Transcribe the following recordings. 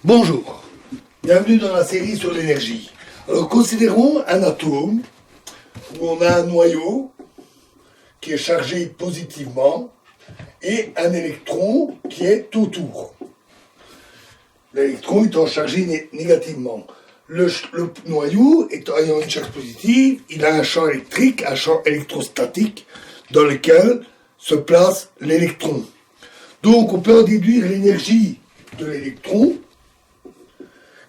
Bonjour, bienvenue dans la série sur l'énergie. Alors considérons un atome où on a un noyau qui est chargé positivement et un électron qui est autour. L'électron étant chargé négativement. Le noyau ayant une charge positive, il a un champ électrique, un champ électrostatique dans lequel se place l'électron. Donc on peut en déduire l'énergie de l'électron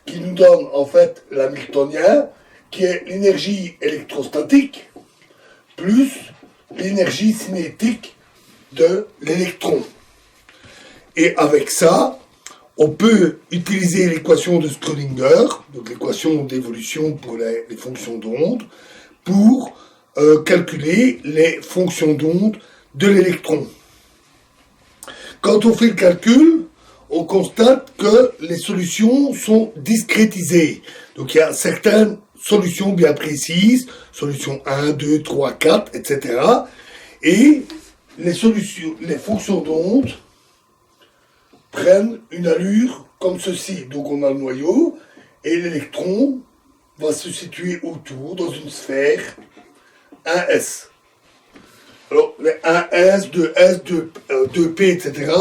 qui nous donne en fait l'hamiltonien, qui est l'énergie électrostatique plus l'énergie cinétique de l'électron. Et avec ça, on peut utiliser l'équation de Schrödinger, donc l'équation d'évolution pour les fonctions d'onde, pour calculer les fonctions d'onde de l'électron. Quand on fait le calcul, on constate que les solutions sont discrétisées. Donc il y a certaines solutions bien précises, solutions 1, 2, 3, 4, etc. Et les fonctions d'onde prennent une allure comme ceci. Donc on a le noyau et l'électron va se situer autour dans une sphère 1s. Alors les 1s, 2s, 2p, etc.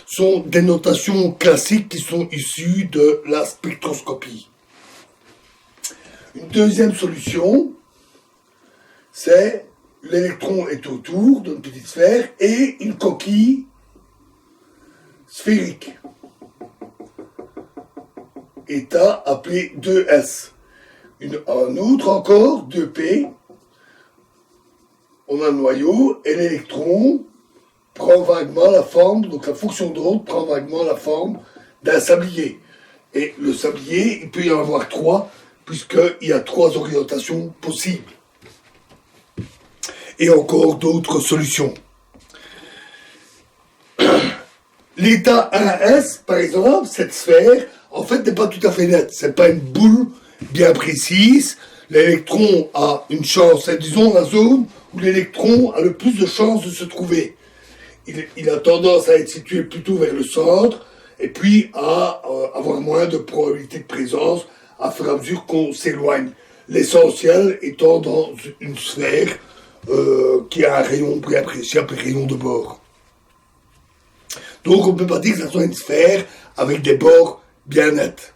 sont des notations classiques qui sont issues de la spectroscopie. Une deuxième solution, c'est l'électron est autour d'une petite sphère et une coquille sphérique. État appelé 2S. Un autre encore, 2P, on a un noyau et l'électron prend vaguement la forme, donc la fonction d'onde prend vaguement la forme d'un sablier. Et le sablier, il peut y en avoir 3, puisqu'il y a 3 orientations possibles. Et encore d'autres solutions. L'état 1S, par exemple, cette sphère, en fait, n'est pas tout à fait nette. C'est pas une boule bien précise. L'électron a une chance, c'est disons la zone où l'électron a le plus de chances de se trouver. Il a tendance à être situé plutôt vers le centre et puis à avoir moins de probabilité de présence à fur et à mesure qu'on s'éloigne. L'essentiel étant dans une sphère qui a un rayon bien précis, un rayon de bord. Donc on ne peut pas dire que ça soit une sphère avec des bords bien nets.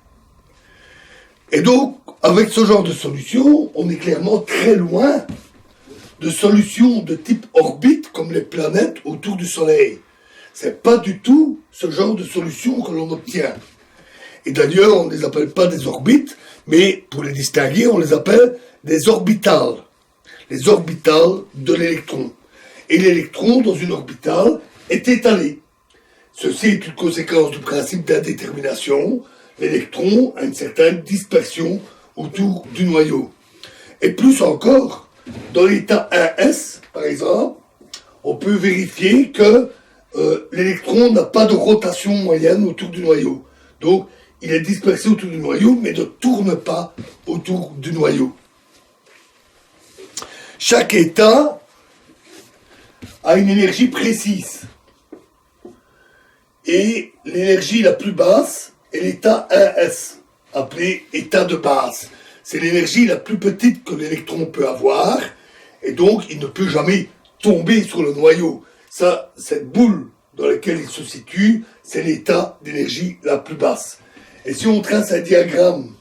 Et donc, avec ce genre de solution, on est clairement très loin de solutions de type orbite comme les planètes autour du Soleil. C'est pas du tout ce genre de solution que l'on obtient. Et d'ailleurs, on ne les appelle pas des orbites, mais pour les distinguer, on les appelle des orbitales. Les orbitales de l'électron. Et l'électron, dans une orbitale, est étalé. Ceci est une conséquence du principe d'indétermination. L'électron a une certaine dispersion autour du noyau. Et plus encore, dans l'état 1s, par exemple, on peut vérifier que l'électron n'a pas de rotation moyenne autour du noyau. Donc, il est dispersé autour du noyau, mais ne tourne pas autour du noyau. Chaque état a une énergie précise. Et l'énergie la plus basse est l'état 1s, appelé état de base. C'est l'énergie la plus petite que l'électron peut avoir, et donc il ne peut jamais tomber sur le noyau. Ça, cette boule dans laquelle il se situe, c'est l'état d'énergie la plus basse. Et si on trace un diagramme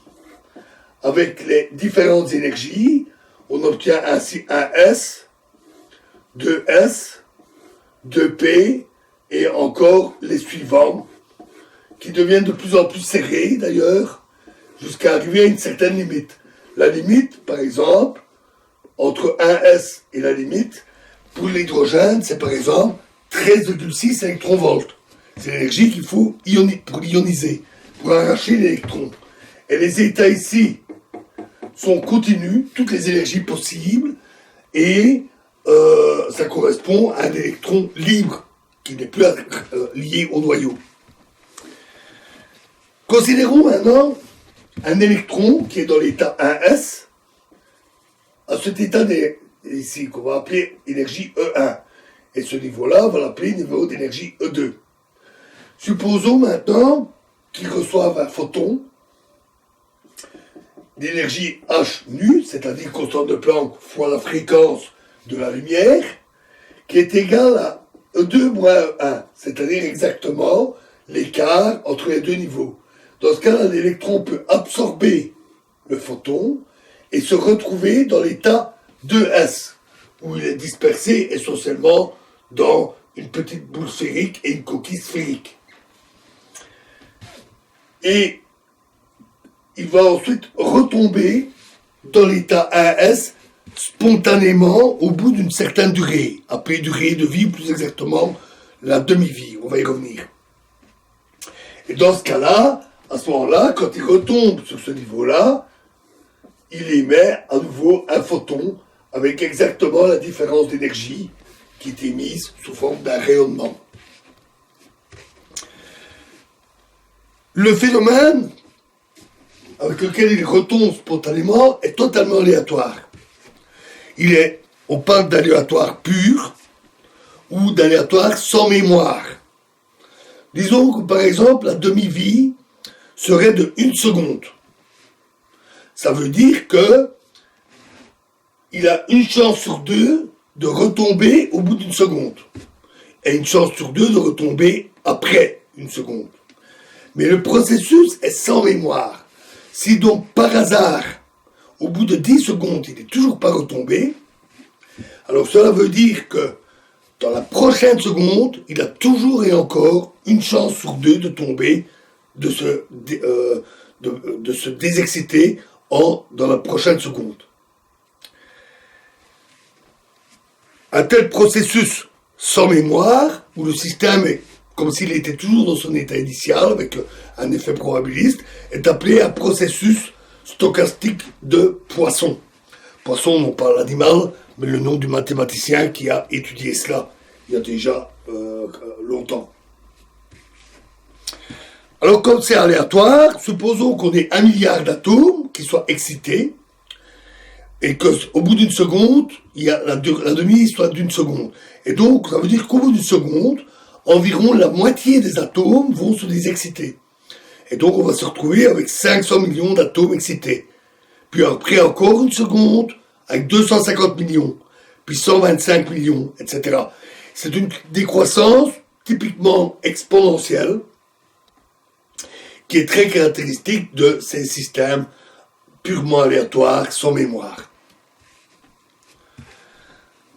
avec les différentes énergies, on obtient ainsi un S, 2S, 2P, et encore les suivants, qui deviennent de plus en plus serrés d'ailleurs, jusqu'à arriver à une certaine limite. La limite, par exemple, entre 1S et la limite, pour l'hydrogène, c'est par exemple 13,6 électronvolts. C'est l'énergie qu'il faut pour ioniser, pour arracher l'électron. Et les états ici sont continus, toutes les énergies possibles, et ça correspond à un électron libre, qui n'est plus lié au noyau. Considérons maintenant un électron qui est dans l'état 1s, à cet état ici, qu'on va appeler énergie E1. Et ce niveau-là, on va l'appeler niveau d'énergie E2. Supposons maintenant qui reçoivent un photon d'énergie h nu, c'est-à-dire constante de Planck fois la fréquence de la lumière, qui est égale à E2 moins E1, c'est-à-dire exactement l'écart entre les deux niveaux. Dans ce cas-là, l'électron peut absorber le photon et se retrouver dans l'état 2s, où il est dispersé essentiellement dans une petite boule sphérique et une coquille sphérique. Et il va ensuite retomber dans l'état 1s spontanément au bout d'une certaine durée, appelée durée de vie, plus exactement la demi-vie. On va y revenir. Et dans ce cas-là, à ce moment-là, quand il retombe sur ce niveau-là, il émet à nouveau un photon avec exactement la différence d'énergie qui est émise sous forme d'un rayonnement. Le phénomène avec lequel il retombe spontanément est totalement aléatoire. On parle d'aléatoire pur ou d'aléatoire sans mémoire. Disons que par exemple la demi-vie serait de 1 seconde. Ça veut dire que il a une chance sur 2 de retomber au bout d'une seconde et une chance sur 2 de retomber après 1 seconde. Mais le processus est sans mémoire. Si donc par hasard, au bout de 10 secondes, il n'est toujours pas retombé, alors cela veut dire que dans la prochaine seconde, il a toujours et encore une chance sur 2 de tomber, de se désexciter dans la prochaine seconde. Un tel processus sans mémoire, où le système est comme s'il était toujours dans son état initial, avec un effet probabiliste, est appelé un processus stochastique de Poisson. Poisson, non pas l'animal, mais le nom du mathématicien qui a étudié cela il y a déjà longtemps. Alors, comme c'est aléatoire, supposons qu'on ait 1 milliard d'atomes qui soient excités, et qu'au bout d'une seconde, il y a la demi soit d'1 seconde. Et donc, ça veut dire qu'au bout d'une seconde, environ la moitié des atomes vont se désexciter. Et donc, on va se retrouver avec 500 millions d'atomes excités. Puis après, encore 1 seconde, avec 250 millions, puis 125 millions, etc. C'est une décroissance typiquement exponentielle, qui est très caractéristique de ces systèmes purement aléatoires, sans mémoire.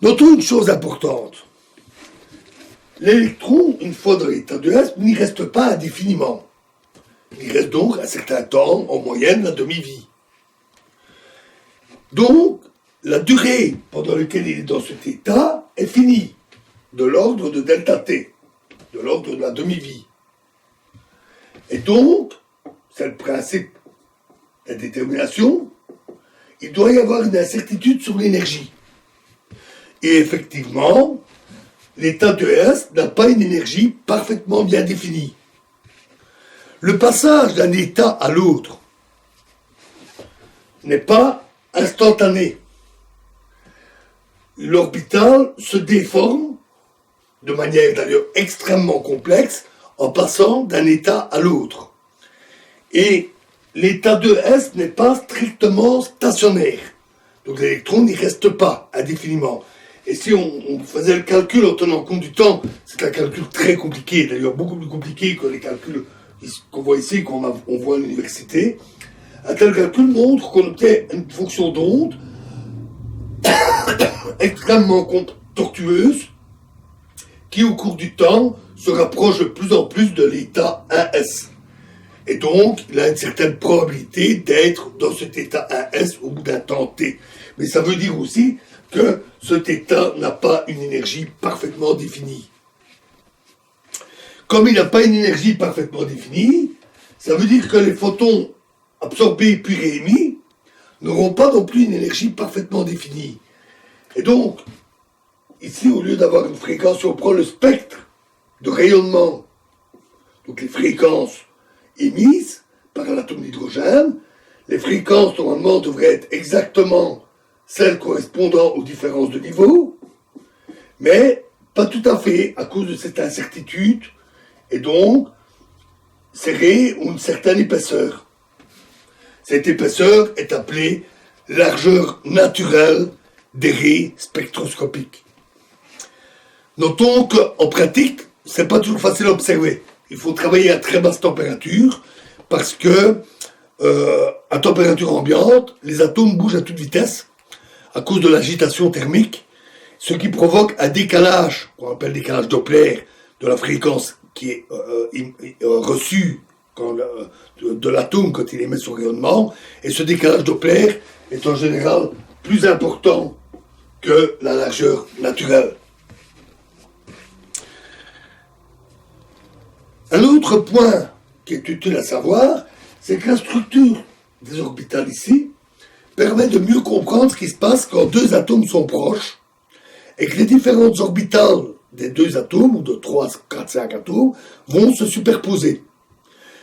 Notons une chose importante. L'électron, une fois dans l'état de S, n'y reste pas indéfiniment. Il reste donc un certain temps, en moyenne, la demi-vie. Donc, la durée pendant laquelle il est dans cet état est finie, de l'ordre de delta t, de l'ordre de la demi-vie. Et donc, c'est le principe de la détermination, il doit y avoir une incertitude sur l'énergie. Et effectivement, l'état de S n'a pas une énergie parfaitement bien définie. Le passage d'un état à l'autre n'est pas instantané. L'orbital se déforme de manière d'ailleurs extrêmement complexe en passant d'un état à l'autre. Et l'état de S n'est pas strictement stationnaire. Donc l'électron n'y reste pas indéfiniment. Et si on faisait le calcul en tenant compte du temps, c'est un calcul très compliqué, d'ailleurs beaucoup plus compliqué que les calculs qu'on voit ici, qu'on voit à l'université. Un tel calcul montre qu'on obtient une fonction d'onde extrêmement tortueuse qui, au cours du temps, se rapproche de plus en plus de l'état 1S. Et donc, il a une certaine probabilité d'être dans cet état 1S au bout d'un temps t. Mais ça veut dire aussi que cet état n'a pas une énergie parfaitement définie. Comme il n'a pas une énergie parfaitement définie, ça veut dire que les photons absorbés puis réémis n'auront pas non plus une énergie parfaitement définie. Et donc, ici, au lieu d'avoir une fréquence, si on prend le spectre de rayonnement, donc les fréquences émises par un atome d'hydrogène, les fréquences normalement devraient être exactement celles correspondant aux différences de niveau, mais pas tout à fait à cause de cette incertitude, et donc serrés ont une certaine épaisseur. Cette épaisseur est appelée largeur naturelle des raies spectroscopiques. Notons qu'en pratique, c'est pas toujours facile à observer. Il faut travailler à très basse température parce que à température ambiante, les atomes bougent à toute vitesse à cause de l'agitation thermique, ce qui provoque un décalage, qu'on appelle décalage Doppler, de la fréquence qui est reçue de l'atome quand il émet son rayonnement, et ce décalage Doppler est en général plus important que la largeur naturelle. Un autre point qui est utile à savoir, c'est que la structure des orbitales ici permet de mieux comprendre ce qui se passe quand deux atomes sont proches et que les différentes orbitales des deux atomes, ou de 3, 4, 5 atomes, vont se superposer.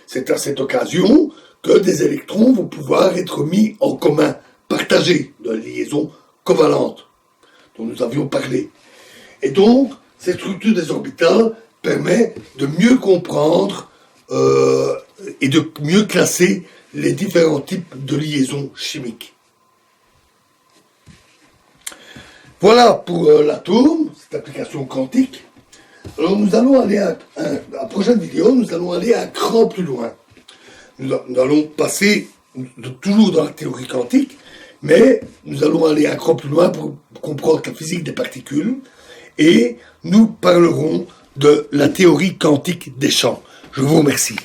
C'est à cette occasion que des électrons vont pouvoir être mis en commun, partagés, de la liaison covalente dont nous avions parlé. Et donc, cette structure des orbitales permet de mieux comprendre et de mieux classer les différents types de liaisons chimiques. Voilà pour l'atome, cette application quantique. Alors nous allons aller à la prochaine vidéo, nous allons aller un cran plus loin. Nous allons passer toujours dans la théorie quantique, mais nous allons aller un cran plus loin pour comprendre la physique des particules et nous parlerons de la théorie quantique des champs. Je vous remercie.